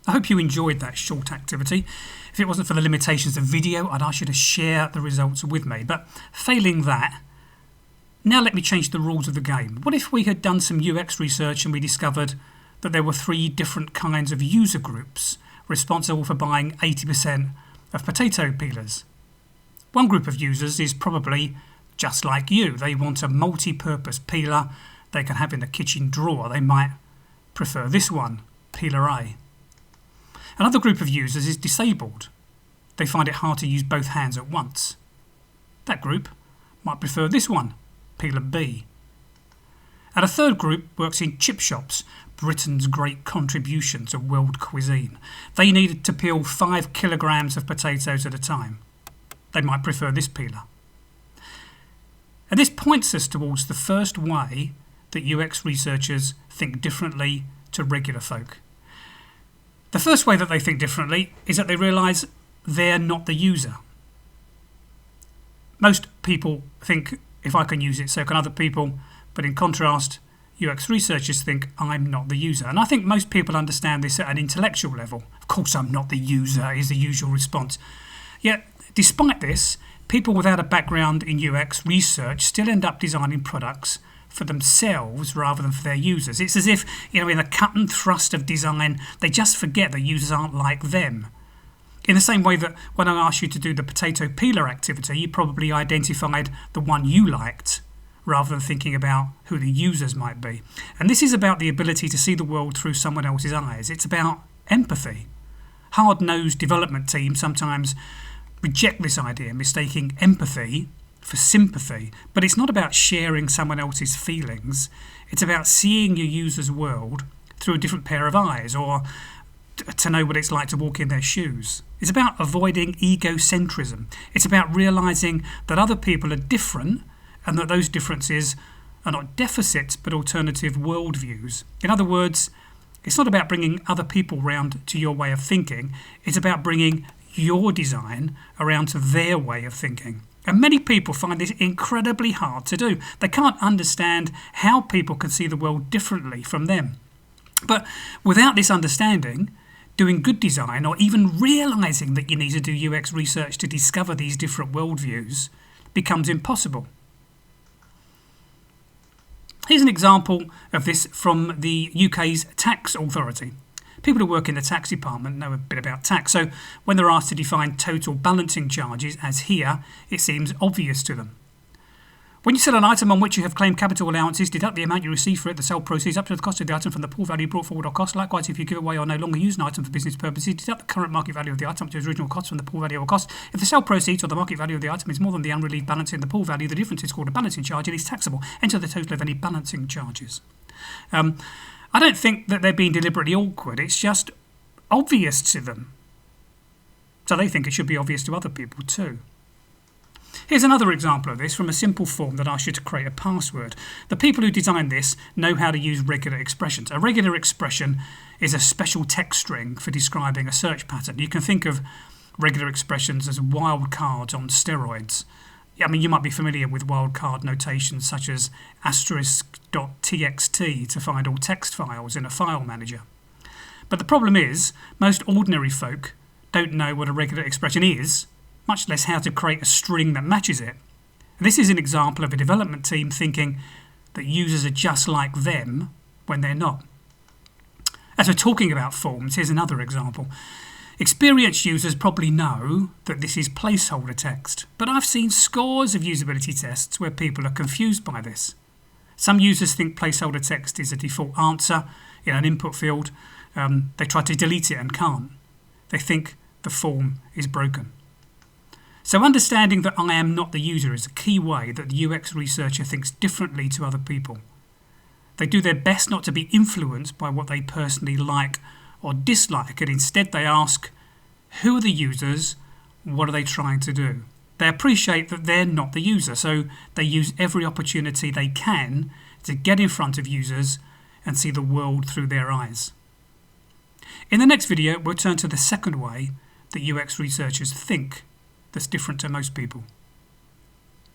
I hope you enjoyed that short activity. If it wasn't for the limitations of video, I'd ask you to share the results with me. But failing that, now let me change the rules of the game. What if we had done some UX research and we discovered that there were 3 different kinds of user groups responsible for buying 80% of potato peelers? One group of users is probably just like you. They want a multi-purpose peeler they can have in the kitchen drawer. They might prefer this one, Peeler A. Another group of users is disabled. They find it hard to use both hands at once. That group might prefer this one, Peeler B. And a third group works in chip shops, Britain's great contribution to world cuisine. They needed to peel 5 kilograms of potatoes at a time. They might prefer this peeler. And this points us towards the first way that UX researchers think differently to regular folk. The first way that they think differently is that they realise they're not the user. Most people think, if I can use it, so can other people. But in contrast, UX researchers think, I'm not the user. And I think most people understand this at an intellectual level. Of course I'm not the user, is the usual response. Yet, despite this, people without a background in UX research still end up designing products for themselves rather than for their users. It's as if, in the cut and thrust of design, they just forget that users aren't like them. In the same way that when I asked you to do the potato peeler activity, you probably identified the one you liked rather than thinking about who the users might be. And this is about the ability to see the world through someone else's eyes. It's about empathy. Hard-nosed development teams sometimes reject this idea, mistaking empathy for sympathy. But it's not about sharing someone else's feelings. It's about seeing your user's world through a different pair of eyes, or to know what it's like to walk in their shoes. It's about avoiding egocentrism. It's about realising that other people are different and that those differences are not deficits but alternative worldviews. In other words, it's not about bringing other people round to your way of thinking. It's about bringing your design around to their way of thinking. And many people find this incredibly hard to do. They can't understand how people can see the world differently from them. But without this understanding, doing good design, or even realising that you need to do UX research to discover these different worldviews, becomes impossible. Here's an example of this from the UK's tax authority. People who work in the tax department know a bit about tax, so when they're asked to define total balancing charges, as here, it seems obvious to them. When you sell an item on which you have claimed capital allowances, deduct the amount you receive for it, the sale proceeds up to the cost of the item from the pool value brought forward or cost. Likewise, if you give away or no longer use an item for business purposes, deduct the current market value of the item to its original cost from the pool value or cost. If the sale proceeds or the market value of the item is more than the unrelieved balance in the pool value, the difference is called a balancing charge and is taxable. Enter the total of any balancing charges. I don't think that they're being deliberately awkward. It's just obvious to them. So they think it should be obvious to other people too. Here's another example of this from a simple form that asks you to create a password. The people who designed this know how to use regular expressions. A regular expression is a special text string for describing a search pattern. You can think of regular expressions as wildcards on steroids. You might be familiar with wildcard notations such as *.txt to find all text files in a file manager. But the problem is, most ordinary folk don't know what a regular expression is, much less how to create a string that matches it. This is an example of a development team thinking that users are just like them when they're not. As we're talking about forms, here's another example. Experienced users probably know that this is placeholder text, but I've seen scores of usability tests where people are confused by this. Some users think placeholder text is a default answer in an input field. They try to delete it and can't. They think the form is broken. So understanding that I am not the user is a key way that the UX researcher thinks differently to other people. They do their best not to be influenced by what they personally like or dislike, and instead they ask, who are the users? What are they trying to do? They appreciate that they're not the user, so they use every opportunity they can to get in front of users and see the world through their eyes. In the next video, we'll turn to the second way that UX researchers think that's different to most people.